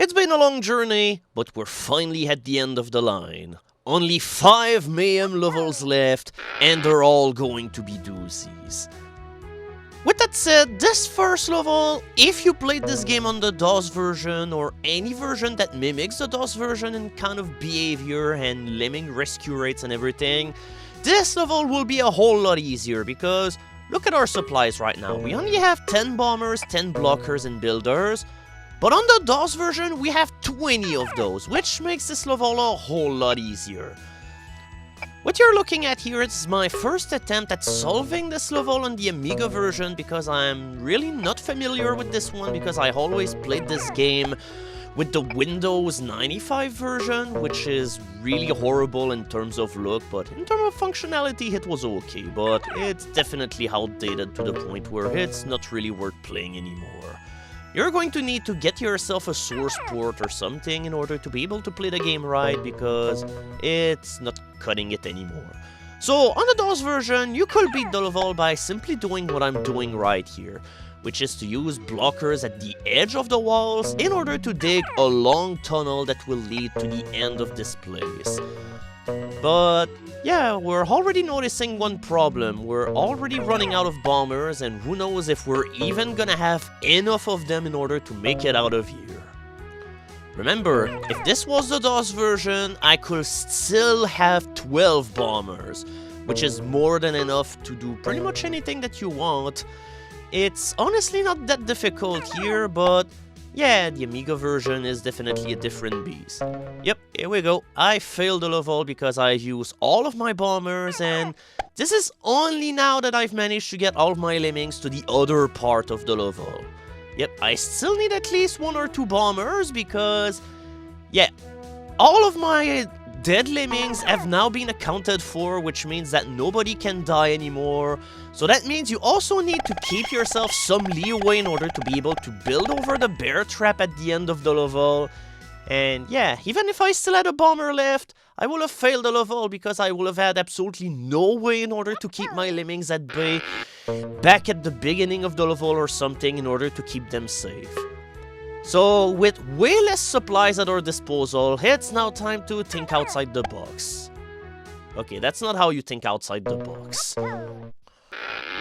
It's been a long journey, but we're finally at the end of the line. Only 5 Mayhem levels left, and they're all going to be doozies. With that said, this first level, if you played this game on the DOS version or any version that mimics the DOS version in kind of behavior and lemming rescue rates and everything, this level will be a whole lot easier because look at our supplies right now. We only have 10 bombers, 10 blockers and builders, but on the DOS version we have 20 of those, which makes this level a whole lot easier. What you're looking at here is my first attempt at solving this level on the Amiga version because I'm really not familiar with this one because I always played this game with the Windows 95 version, which is really horrible in terms of look, but in terms of functionality it was okay, but it's definitely outdated to the point where it's not really worth playing anymore. You're going to need to get yourself a source port or something in order to be able to play the game right because it's not cutting it anymore. So on the DOS version, you could beat the level by simply doing what I'm doing right here, which is to use blockers at the edge of the walls in order to dig a long tunnel that will lead to the end of this place. But yeah, we're already noticing one problem. We're already running out of bombers, and who knows if we're even gonna have enough of them in order to make it out of here. Remember, if this was the DOS version, I could still have 12 bombers, which is more than enough to do pretty much anything that you want. It's honestly not that difficult here, but yeah, the Amiga version is definitely a different beast. Yep, here we go. I failed the level because I used all of my bombers, and this is only now that I've managed to get all of my lemmings to the other part of the level. Yep, I still need at least 1 or 2 bombers because, yeah, all of my dead lemmings have now been accounted for, which means that nobody can die anymore. So that means you also need to keep yourself some leeway in order to be able to build over the bear trap at the end of the level. And yeah, even if I still had a bomber left, I would have failed the level because I would have had absolutely no way in order to keep my lemmings at bay back at the beginning of the level or something in order to keep them safe. So, with way less supplies at our disposal, it's now time to think outside the box. Okay, that's not how you think outside the box.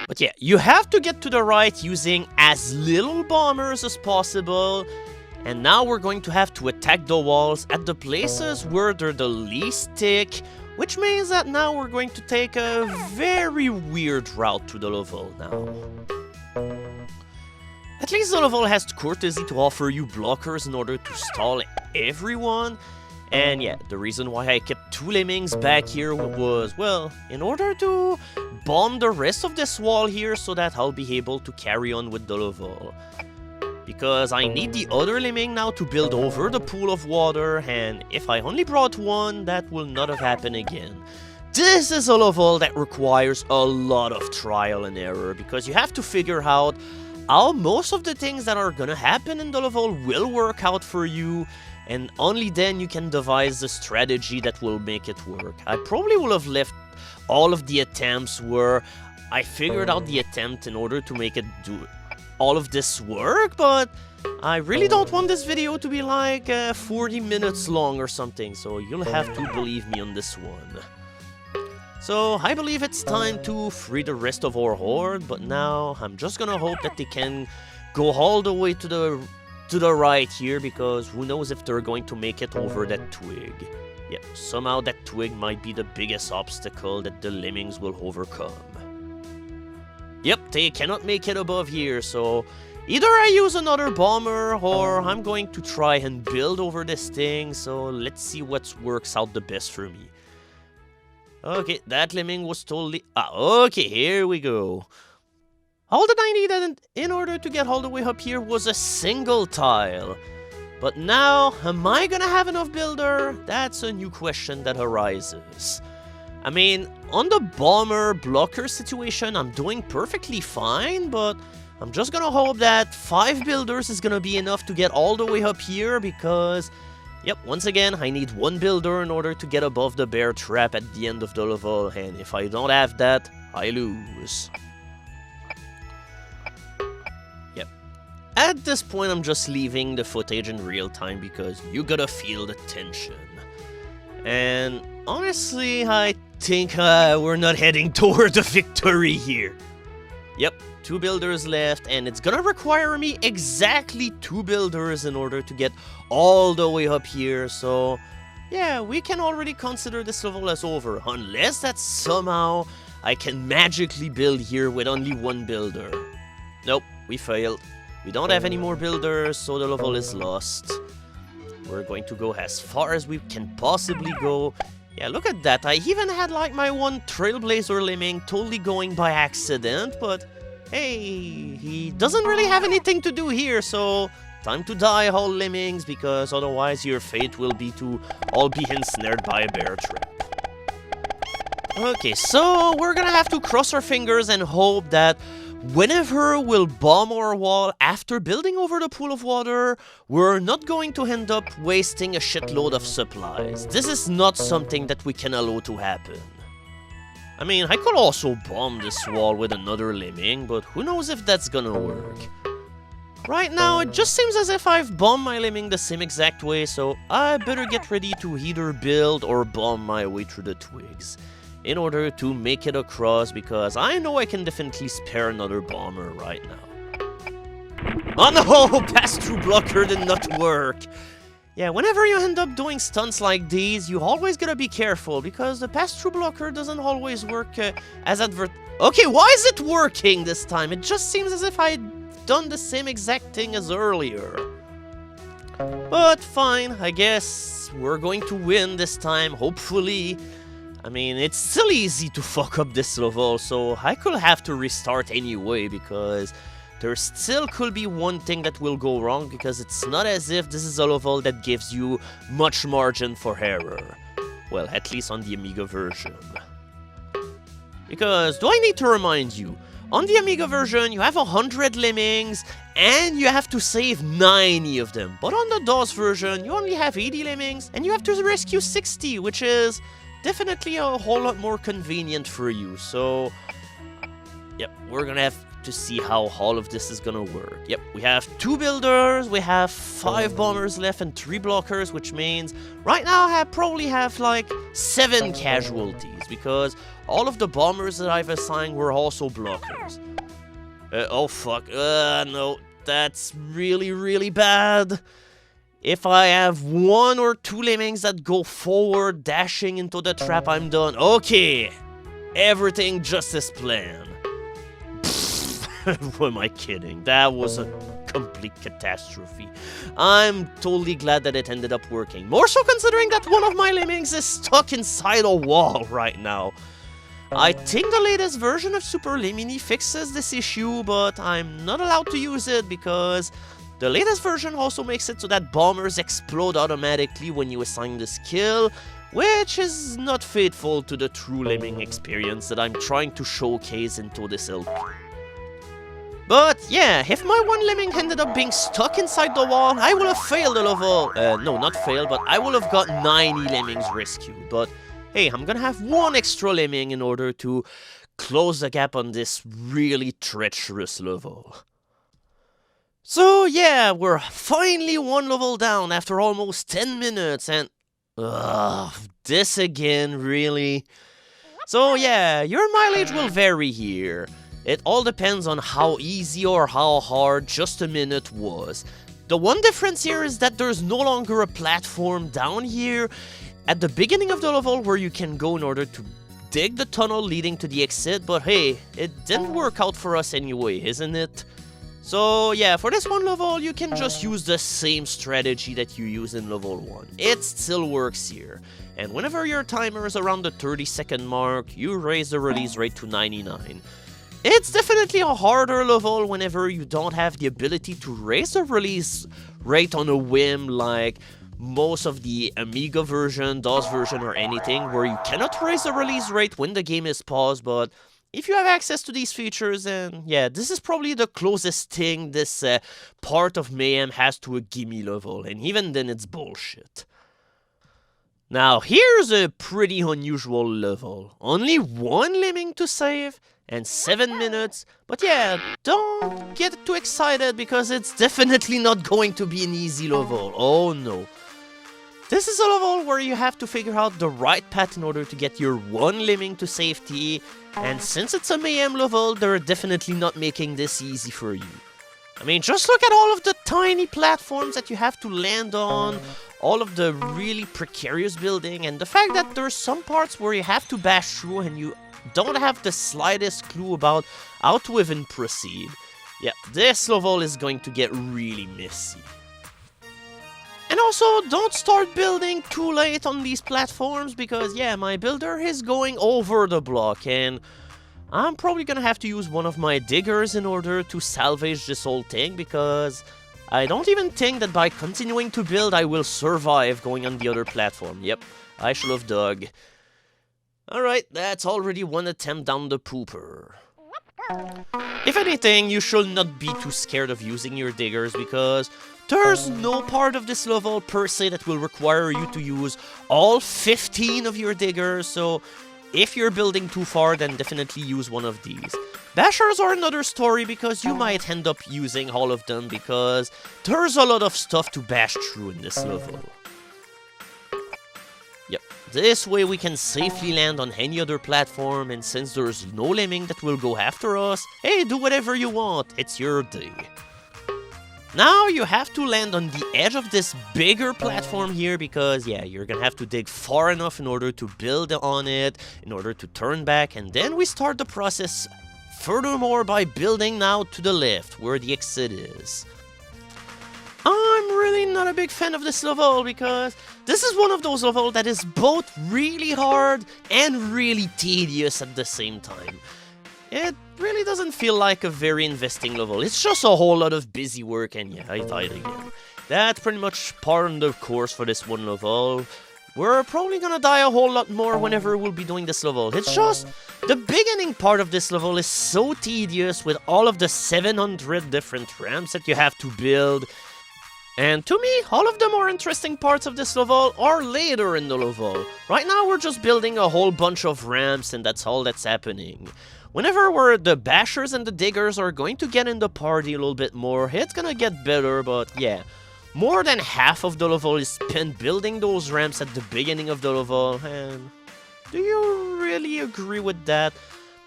But yeah, you have to get to the right using as little bombers as possible. And now we're going to have to attack the walls at the places where they're the least thick, which means that now we're going to take a very weird route to the level now. At least the level has the courtesy to offer you blockers in order to stall everyone. And yeah, the reason why I kept 2 lemmings back here was, well, in order to bomb the rest of this wall here so that I'll be able to carry on with the level. Because I need the other lemming now to build over the pool of water, and if I only brought 1, that will not have happened again. This is a level that requires a lot of trial and error, because you have to figure out how most of the things that are gonna happen in the level will work out for you, and only then you can devise the strategy that will make it work. I probably would have left all of the attempts where I figured out the attempt in order to make it do all of this work, but I really don't want this video to be like 40 minutes long or something, so you'll have to believe me on this one. So I believe it's time to free the rest of our horde, but now I'm just gonna hope that they can go all the way to the right here, because who knows if they're going to make it over that twig. Yeah, somehow that twig might be the biggest obstacle that the lemmings will overcome. Yep, they cannot make it above here, so either I use another bomber or I'm going to try and build over this thing, so let's see what works out the best for me. Okay, that lemming was totally... okay, here we go. All that I needed in order to get all the way up here was a single tile. But now, am I gonna have enough builder? That's a new question that arises. I mean, on the bomber blocker situation, I'm doing perfectly fine, but I'm just gonna hope that 5 builders is gonna be enough to get all the way up here, because, yep, once again, I need 1 builder in order to get above the bear trap at the end of the level, and if I don't have that, I lose. Yep. At this point, I'm just leaving the footage in real time because you gotta feel the tension. And honestly, I think we're not heading toward a victory here. Yep, 2 builders left, and it's gonna require me exactly 2 builders in order to get all the way up here, so yeah, we can already consider this level as over, unless that somehow I can magically build here with only 1 builder. Nope, we failed. We don't have any more builders, so the level is lost. We're going to go as far as we can possibly go. Yeah, look at that. I even had like my 1 Trailblazer Lemming totally going by accident, but hey, he doesn't really have anything to do here, so time to die, all Lemmings, because otherwise your fate will be to all be ensnared by a bear trap. Okay, so we're gonna have to cross our fingers and hope that whenever we'll bomb our wall after building over the pool of water, we're not going to end up wasting a shitload of supplies. This is not something that we can allow to happen. I mean, I could also bomb this wall with another Lemming, but who knows if that's gonna work. Right now, it just seems as if I've bombed my Lemming the same exact way, so I better get ready to either build or bomb my way through the twigs in order to make it across, because I know I can definitely spare another bomber right now. Oh no! Pass-through blocker did not work! Yeah, whenever you end up doing stunts like these, you always gotta be careful, because the pass-through blocker doesn't always work as Okay, why is it working this time? It just seems as if I'd done the same exact thing as earlier. But fine, I guess we're going to win this time, hopefully. I mean, it's still easy to fuck up this level, so I could have to restart anyway, because there still could be one thing that will go wrong, because it's not as if this is a level that gives you much margin for error. Well, at least on the Amiga version. Because, do I need to remind you, on the Amiga version, you have 100 Lemmings, and you have to save 90 of them. But on the DOS version, you only have 80 Lemmings, and you have to rescue 60, which is definitely a whole lot more convenient for you. So, yep, we're gonna have to see how all of this is gonna work. Yep, we have 2 builders, we have 5 bombers left and 3 blockers, which means right now I probably have like 7 casualties, because all of the bombers that I've assigned were also blockers. Oh fuck, no, that's really bad. If I have 1 or 2 Lemmings that go forward, dashing into the trap, I'm done. Okay, everything just as planned. Who am I kidding? That was a complete catastrophe. I'm totally glad that it ended up working. More so considering that one of my Lemmings is stuck inside a wall right now. I think the latest version of Super Lemini fixes this issue, but I'm not allowed to use it because the latest version also makes it so that bombers explode automatically when you assign the skill, which is not faithful to the true Lemming experience that I'm trying to showcase into this LP. But yeah, if my 1 Lemming ended up being stuck inside the wall, I would have failed the level. No, not failed, but I would have got 90 Lemmings rescued. But hey, I'm gonna have 1 extra Lemming in order to close the gap on this really treacherous level. So yeah, we're finally 1 level down after almost 10 minutes, and this again, really? So yeah, your mileage will vary here. It all depends on how easy or how hard just a minute was. The one difference here is that there's no longer a platform down here at the beginning of the level where you can go in order to dig the tunnel leading to the exit, but hey, it didn't work out for us anyway, isn't it? So yeah, for this one level, you can just use the same strategy that you use in level 1. It still works here. And whenever your timer is around the 30-second mark, you raise the release rate to 99. It's definitely a harder level whenever you don't have the ability to raise the release rate on a whim like most of the Amiga version, DOS version, or anything, where you cannot raise the release rate when the game is paused, but if you have access to these features, then yeah, this is probably the closest thing this part of Mayhem has to a gimme level, and even then it's bullshit. Now, here's a pretty unusual level. Only one lemming to save, and 7 minutes. But yeah, don't get too excited because it's definitely not going to be an easy level. Oh no. This is a level where you have to figure out the right path in order to get your one lemming to safety. And since it's a Mayhem level, they're definitely not making this easy for you. I mean, just look at all of the tiny platforms that you have to land on, all of the really precarious building, and the fact that there's some parts where you have to bash through and you don't have the slightest clue about how to even proceed. Yeah, this level is going to get really messy. And also, don't start building too late on these platforms because, yeah, my builder is going over the block and I'm probably gonna have to use one of my diggers in order to salvage this whole thing because I don't even think that by continuing to build I will survive going on the other platform. Yep, I should have dug. Alright, that's already one attempt down the pooper. If anything, you should not be too scared of using your diggers because there's no part of this level per se that will require you to use all 15 of your diggers, so if you're building too far, then definitely use one of these. Bashers are another story because you might end up using all of them because there's a lot of stuff to bash through in this level. Yep, this way we can safely land on any other platform, and since there's no lemming that will go after us, hey, do whatever you want, it's your day. Now you have to land on the edge of this bigger platform here because, yeah, you're gonna have to dig far enough in order to build on it, in order to turn back, and then we start the process furthermore by building now to the left, where the exit is. I'm really not a big fan of this level because this is one of those levels that is both really hard and really tedious at the same time. It really doesn't feel like a very investing level. It's just a whole lot of busy work, and yeah, I died again. That's pretty much part of the course for this one level. We're probably gonna die a whole lot more whenever we'll be doing this level. It's just, the beginning part of this level is so tedious with all of the 700 different ramps that you have to build. And to me, all of the more interesting parts of this level are later in the level. Right now we're just building a whole bunch of ramps and that's all that's happening. Whenever the bashers and the diggers are going to get in the party a little bit more, it's gonna get better, but yeah. More than half of the level is spent building those ramps at the beginning of the level, and do you really agree with that?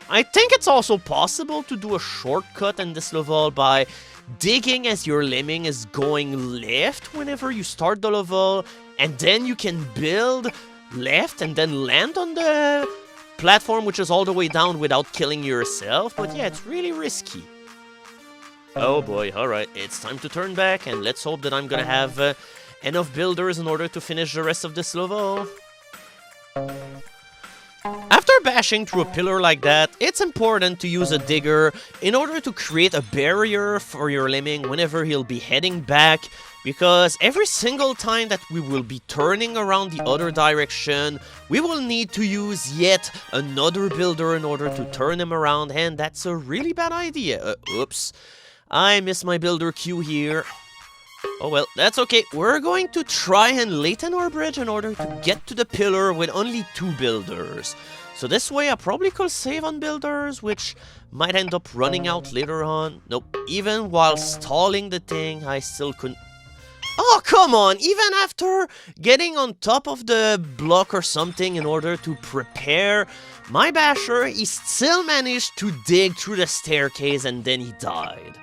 I think it's also possible to do a shortcut in this level by digging as your lemming is going left whenever you start the level, and then you can build left and then land on the platform which is all the way down without killing yourself, but yeah, it's really risky. Oh boy, alright, it's time to turn back, and let's hope that I'm gonna have enough builders in order to finish the rest of this level. After bashing through a pillar like that, it's important to use a digger in order to create a barrier for your lemming whenever he'll be heading back, because every single time that we will be turning around the other direction, we will need to use yet another builder in order to turn him around, and that's a really bad idea. Oops. I missed my builder queue here. Oh well, that's okay. We're going to try and lighten our bridge in order to get to the pillar with only 2 builders. So this way I probably could save on builders, which might end up running out later on. Nope, even while stalling the thing, I still couldn't. Oh, come on! Even after getting on top of the block or something in order to prepare my basher, he still managed to dig through the staircase and then he died.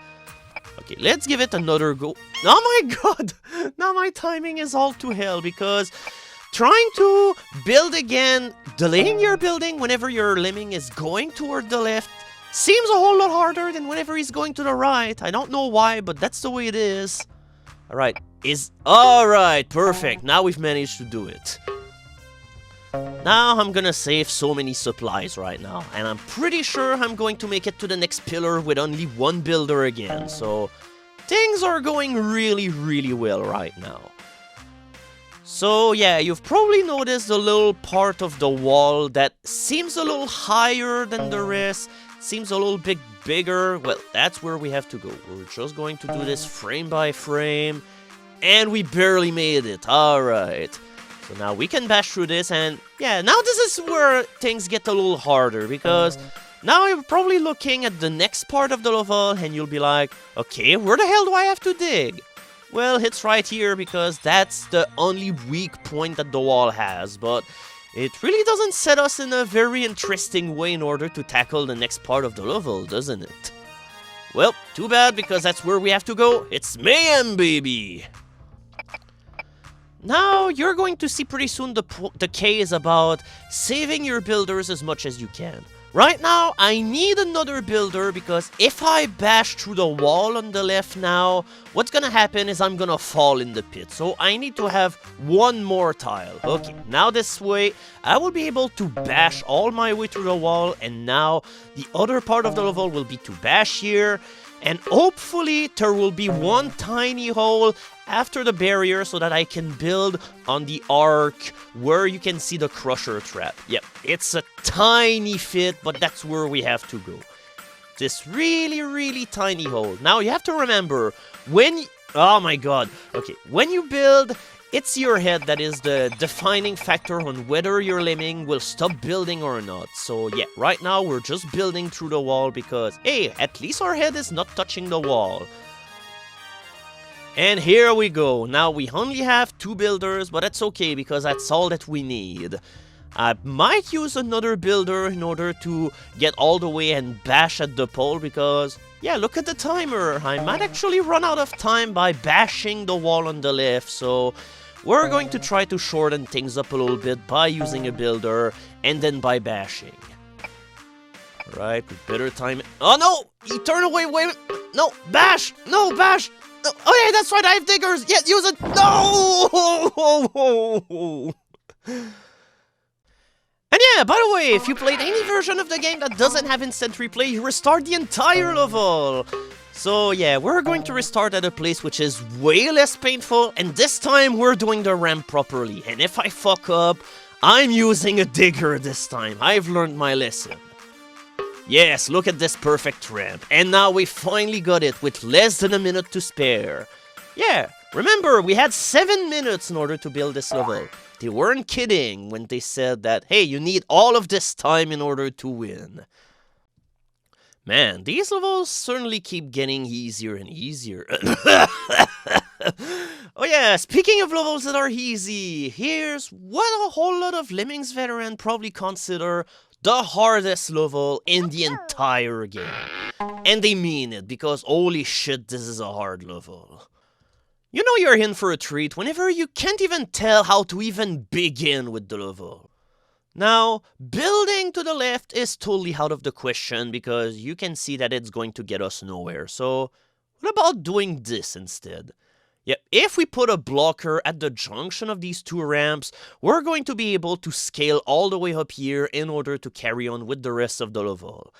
Okay, let's give it another go. Oh my god! Now my timing is all to hell because trying to build again, delaying your building whenever your lemming is going toward the left seems a whole lot harder than whenever he's going to the right. I don't know why, but that's the way it is. Alright, alright, perfect. Now we've managed to do it. Now I'm gonna save so many supplies right now, and I'm pretty sure I'm going to make it to the next pillar with only 1 builder again, so things are going really, really well right now. So yeah, you've probably noticed a little part of the wall that seems a little higher than the rest, seems a little bit bigger. Well, that's where we have to go. We're just going to do this frame by frame, and we barely made it. Alright. So now we can bash through this, and yeah, now this is where things get a little harder, because now you're probably looking at the next part of the level, and you'll be like, okay, where the hell do I have to dig? Well, it's right here, because that's the only weak point that the wall has, but it really doesn't set us in a very interesting way in order to tackle the next part of the level, doesn't it? Well, too bad, because that's where we have to go. It's Mayhem, baby! Now, you're going to see pretty soon the case about saving your builders as much as you can. Right now, I need another builder, because if I bash through the wall on the left now, what's gonna happen is I'm gonna fall in the pit. So I need to have one more tile. Okay, now this way, I will be able to bash all my way through the wall, and now the other part of the level will be to bash here, and hopefully there will be one tiny hole after the barrier so that I can build on the arc where you can see the crusher trap. Yep, it's a tiny fit, but that's where we have to go. This really tiny hole. Now you have to remember, oh my god, okay, when you build, it's your head that is the defining factor on whether your lemming will stop building or not. So yeah, right now we're just building through the wall because, hey, at least our head is not touching the wall. And here we go. Now we only have 2 builders, but that's okay because that's all that we need. I might use another builder in order to get all the way and bash at the pole because, yeah, look at the timer. I might actually run out of time by bashing the wall on the left, so we're going to try to shorten things up a little bit by using a builder and then by bashing. Alright, we better time it. Oh no! He turned away, wait! No! Bash! No, bash! No. Oh yeah, that's right, I have diggers! Yeah, use it! No! And yeah, by the way, if you played any version of the game that doesn't have instant replay, you restart the entire level! So yeah, we're going to restart at a place which is way less painful, and this time we're doing the ramp properly. And if I fuck up, I'm using a digger this time. I've learned my lesson. Yes, look at this perfect ramp. And now we finally got it with less than a minute to spare. Yeah, remember, we had 7 minutes in order to build this level. They weren't kidding when they said that, hey, you need all of this time in order to win. Man, these levels certainly keep getting easier and easier. Oh yeah, speaking of levels that are easy, here's what a whole lot of Lemmings veterans probably consider the hardest level in the entire game. And they mean it, because holy shit, this is a hard level. You know you're in for a treat whenever you can't even tell how to even begin with the level. Now, building to the left is totally out of the question because you can see that it's going to get us nowhere. So, what about doing this instead? Yep, if we put a blocker at the junction of these 2 ramps, we're going to be able to scale all the way up here in order to carry on with the rest of the level.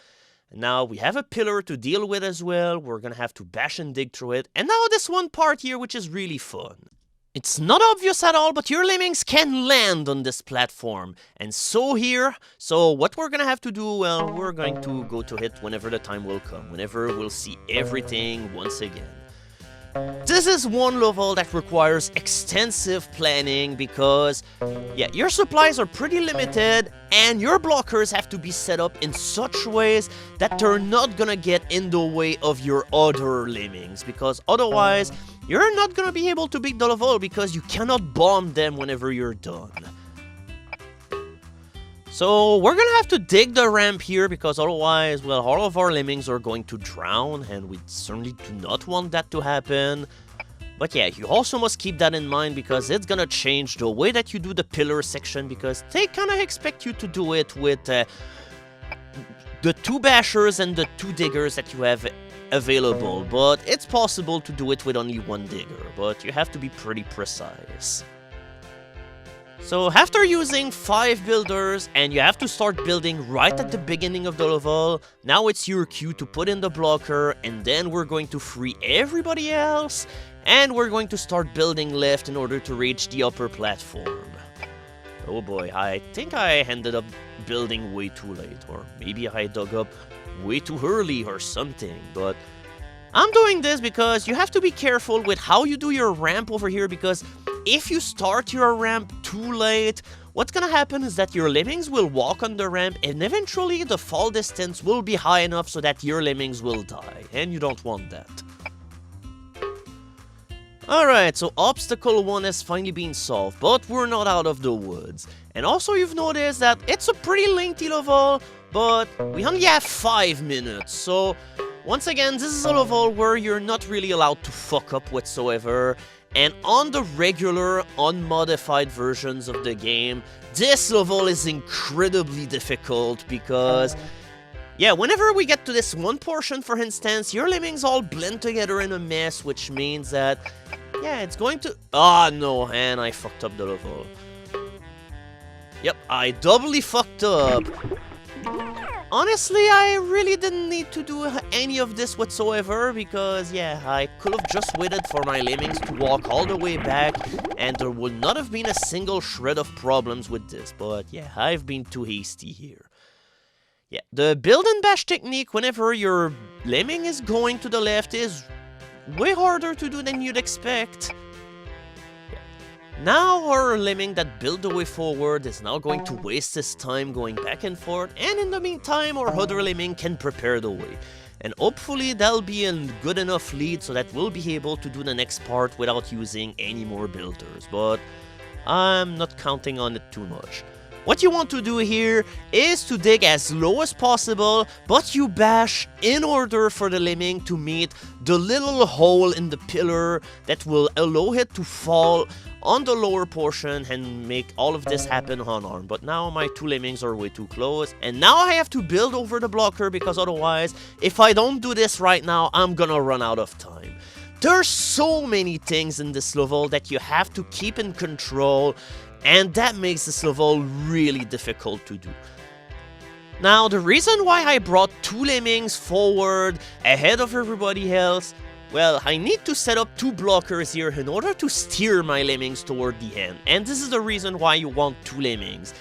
Now, we have a pillar to deal with as well. We're gonna have to bash and dig through it. And now this one part here, which is really fun. It's not obvious at all, but your lemmings can land on this platform. And so what we're gonna have to do, well, we're going to go to it whenever the time will come, whenever we'll see everything once again. This is one level that requires extensive planning because, yeah, your supplies are pretty limited and your blockers have to be set up in such ways that they're not gonna get in the way of your other lemmings, because otherwise you're not gonna be able to beat the level because you cannot bomb them whenever you're done. So we're gonna have to dig the ramp here because otherwise, well, all of our lemmings are going to drown and we certainly do not want that to happen. But yeah, you also must keep that in mind because it's gonna change the way that you do the pillar section because they kinda expect you to do it with the 2 bashers and the 2 diggers that you have available. But it's possible to do it with only 1 digger, but you have to be pretty precise. So after using 5 builders, and you have to start building right at the beginning of the level, now it's your cue to put in the blocker, and then we're going to free everybody else, and we're going to start building left in order to reach the upper platform. Oh boy, I think I ended up building way too late, or maybe I dug up way too early or something, but I'm doing this because you have to be careful with how you do your ramp over here because if you start your ramp too late, what's gonna happen is that your lemmings will walk on the ramp and eventually the fall distance will be high enough so that your lemmings will die, and you don't want that. Alright, so obstacle 1 has finally been solved, but we're not out of the woods. And also you've noticed that it's a pretty lengthy level, but we only have 5 minutes, so once again, this is a level where you're not really allowed to fuck up whatsoever. And on the regular, unmodified versions of the game, this level is incredibly difficult because, yeah, whenever we get to this one portion, for instance, your lemmings all blend together in a mess, which means that, yeah, it's going to... Ah, no, and I fucked up the level. Yep, I doubly fucked up. Honestly, I really didn't need to do any of this whatsoever because, yeah, I could have just waited for my lemmings to walk all the way back and there would not have been a single shred of problems with this, but yeah, I've been too hasty here. Yeah, the build and bash technique whenever your lemming is going to the left is way harder to do than you'd expect. Now our lemming that built the way forward is now going to waste his time going back and forth, and in the meantime our other lemming can prepare the way. And hopefully that'll be a good enough lead so that we'll be able to do the next part without using any more builders, but I'm not counting on it too much. What you want to do here is to dig as low as possible, but you bash in order for the lemming to meet the little hole in the pillar that will allow it to fall on the lower portion and make all of this happen unarmed. But now my two lemmings are way too close, and now I have to build over the blocker because otherwise, if I don't do this right now, I'm gonna run out of time. There's so many things in this level that you have to keep in control, and that makes this level really difficult to do. Now, the reason why I brought two lemmings forward ahead of everybody else, well, I need to set up two blockers here in order to steer my lemmings toward the end. And this is the reason why you want two lemmings.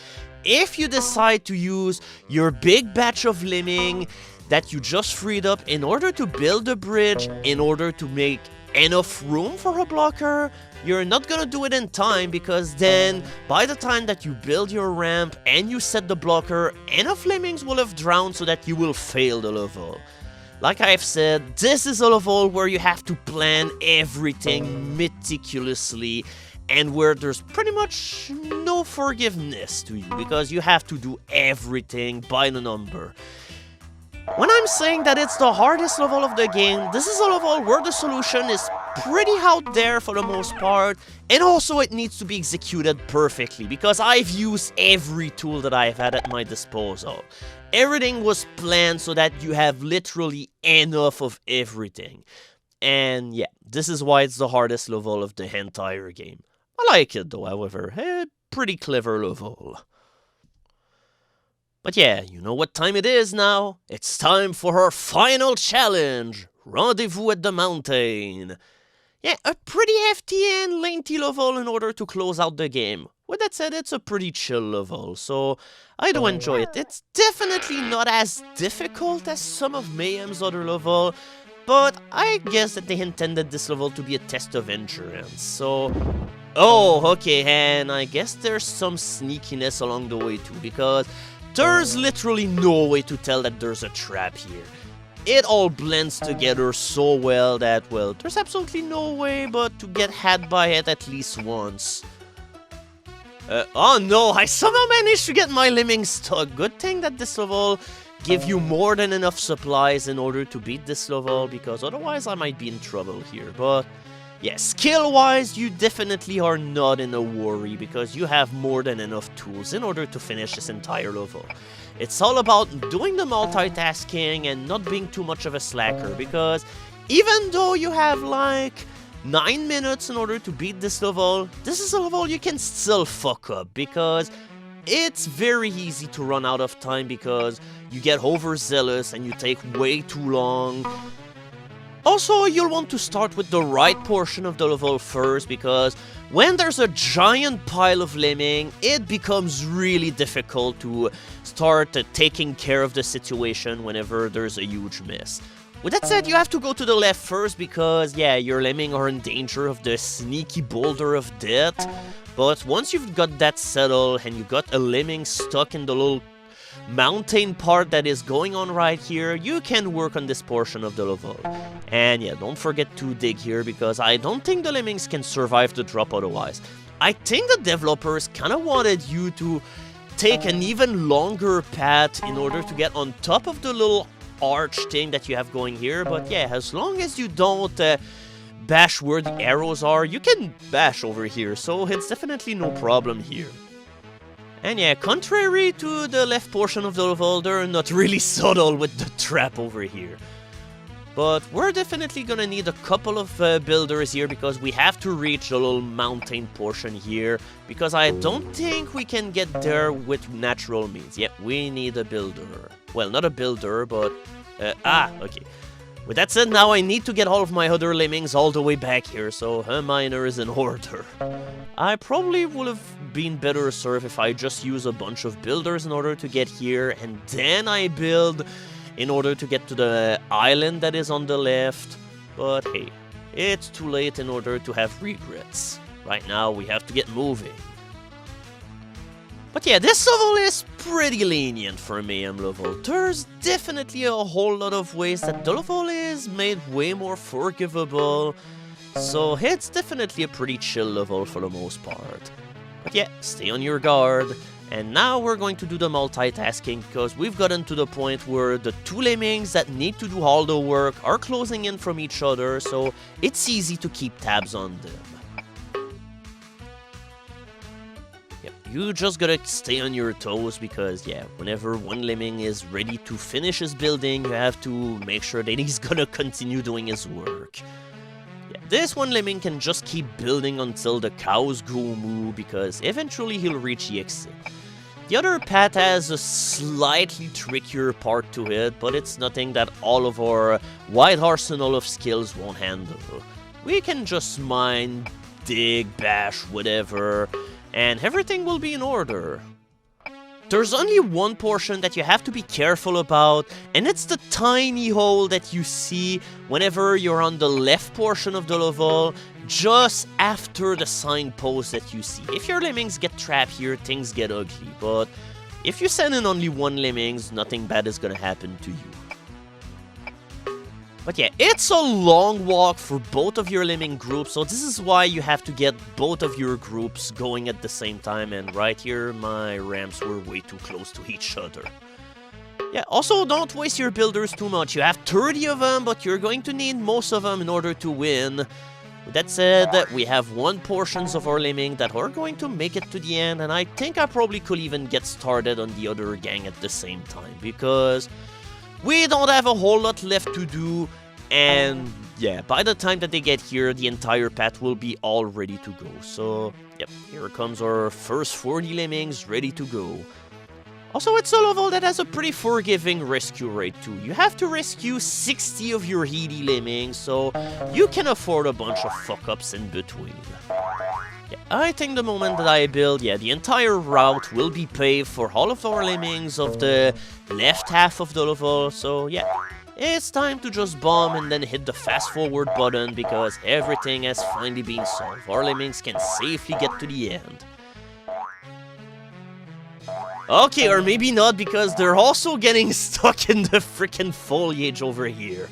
If you decide to use your big batch of lemming that you just freed up in order to build a bridge, in order to make enough room for a blocker, you're not gonna do it in time because then by the time that you build your ramp and you set the blocker, enough lemmings will have drowned so that you will fail the level. Like I've said, this is a level where you have to plan everything meticulously and where there's pretty much no forgiveness to you because you have to do everything by the number. When I'm saying that it's the hardest level of the game, this is a level where the solution is pretty out there for the most part, and also it needs to be executed perfectly because I've used every tool that I've had at my disposal. Everything was planned so that you have literally enough of everything. And yeah, this is why it's the hardest level of the entire game. I like it though, however, a pretty clever level. But yeah, you know what time it is now? It's time for our final challenge! Rendezvous at the mountain! Yeah, a pretty hefty and lengthy level in order to close out the game. With that said, it's a pretty chill level, so I do enjoy it. It's definitely not as difficult as some of Mayhem's other level, but I guess that they intended this level to be a test of endurance, so... Oh, okay, and I guess there's some sneakiness along the way too, because there's literally no way to tell that there's a trap here. It all blends together so well that, well, there's absolutely no way but to get had by it at least once. Oh no, I somehow managed to get my lemmings stuck. Good thing that this level give you more than enough supplies in order to beat this level, because otherwise I might be in trouble here. But yeah, skill-wise, you definitely are not in a worry because you have more than enough tools in order to finish this entire level. It's all about doing the multitasking and not being too much of a slacker, because even though you have like 9 minutes in order to beat this level, this is a level you can still fuck up because it's very easy to run out of time because you get overzealous and you take way too long. Also, you'll want to start with the right portion of the level first, because when there's a giant pile of lemming, it becomes really difficult to start taking care of the situation whenever there's a huge mess. With that said, you have to go to the left first because, yeah, your lemming are in danger of the sneaky boulder of death. But once you've got that settled and you got a lemming stuck in the little mountain part that is going on right here, you can work on this portion of the level. And yeah, don't forget to dig here because I don't think the lemmings can survive the drop otherwise. I think the developers kind of wanted you to take an even longer path in order to get on top of the little arch thing that you have going here, but yeah, as long as you don't bash where the arrows are, you can bash over here, so it's definitely no problem here. And yeah, contrary to the left portion of the level, they're not really subtle with the trap over here. But we're definitely gonna need a couple of builders here because we have to reach the little mountain portion here, because I don't think we can get there with natural means. Yep, we need a builder. Well, not a builder, but... okay. With that said, now I need to get all of my other lemmings all the way back here, so a miner is in order. I probably would have been better served if I just use a bunch of builders in order to get here, and then I build in order to get to the island that is on the left. But hey, it's too late in order to have regrets. Right now, we have to get moving. But yeah, this level is pretty lenient for a Mayhem level. There's definitely a whole lot of ways that the level is made way more forgivable. So it's definitely a pretty chill level for the most part. But yeah, stay on your guard. And now we're going to do the multitasking because we've gotten to the point where the two lemmings that need to do all the work are closing in from each other, so it's easy to keep tabs on them. You just gotta stay on your toes because, yeah, whenever one lemming is ready to finish his building, you have to make sure that he's gonna continue doing his work. Yeah, this one lemming can just keep building until the cows go moo because eventually he'll reach the exit. The other path has a slightly trickier part to it, but it's nothing that all of our wide arsenal of skills won't handle. We can just mine, dig, bash, whatever, and everything will be in order. There's only one portion that you have to be careful about, and it's the tiny hole that you see whenever you're on the left portion of the level, just after the signpost that you see. If your lemmings get trapped here, things get ugly, but if you send in only one lemmings, nothing bad is gonna happen to you. But yeah, it's a long walk for both of your lemming groups, so this is why you have to get both of your groups going at the same time, and right here, my ramps were way too close to each other. Yeah, also don't waste your builders too much. You have 30 of them, but you're going to need most of them in order to win. With that said, we have one portions of our lemming that are going to make it to the end, and I think I probably could even get started on the other gang at the same time, because we don't have a whole lot left to do, and yeah, by the time that they get here, the entire path will be all ready to go. So, yep, here comes our first 40 lemmings ready to go. Also, it's a level that has a pretty forgiving rescue rate too. You have to rescue 60 of your heedy lemmings, so you can afford a bunch of fuck-ups in between. Yeah, I think the moment that I build, yeah, the entire route will be paved for all of our lemmings of the left half of the level, so yeah, it's time to just bomb and then hit the fast forward button because everything has finally been solved. Our lemmings can safely get to the end. Okay, or maybe not because they're also getting stuck in the freaking foliage over here.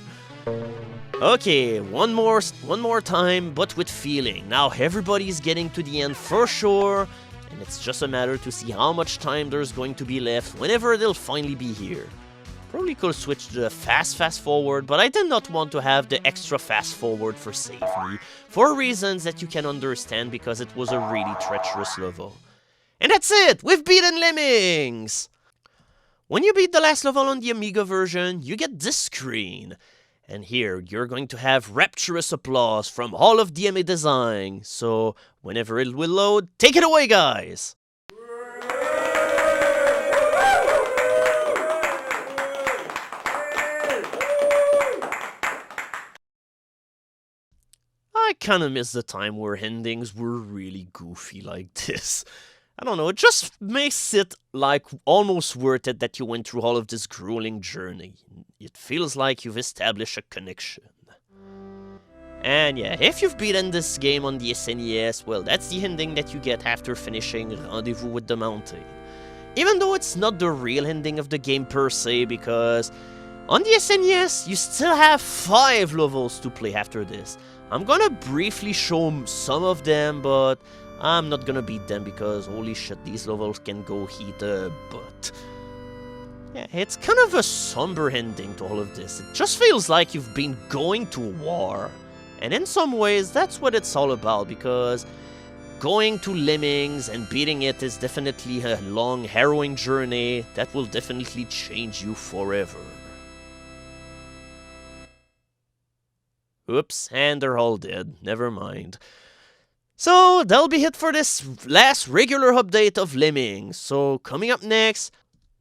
Okay, one more time, but with feeling. Now everybody's getting to the end for sure, and it's just a matter to see how much time there's going to be left whenever they'll finally be here. Probably could switch to the fast forward, but I did not want to have the extra fast forward for safety, for reasons that you can understand because it was a really treacherous level. And that's it! We've beaten Lemmings! When you beat the last level on the Amiga version, you get this screen. And here, you're going to have rapturous applause from all of DMA Design. So, whenever it will load, take it away, guys! I kinda miss the time where endings were really goofy like this. I don't know, it just makes it like almost worth it that you went through all of this grueling journey. It feels like you've established a connection. And yeah, if you've beaten this game on the SNES, well, that's the ending that you get after finishing Rendezvous with the Mountain. Even though it's not the real ending of the game per se, because on the SNES, you still have 5 levels to play after this. I'm gonna briefly show some of them, but I'm not gonna beat them because holy shit, these levels can go heat a butt. Yeah, it's kind of a somber ending to all of this. It just feels like you've been going to war. And in some ways, that's what it's all about, because going to Lemmings and beating it is definitely a long, harrowing journey that will definitely change you forever. Oops, and they're all dead. Never mind. So, that'll be it for this last regular update of Lemmings. So, coming up next,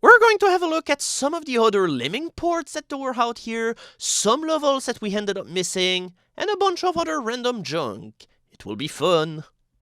we're going to have a look at some of the other Lemming ports that were out here, some levels that we ended up missing, and a bunch of other random junk. It will be fun.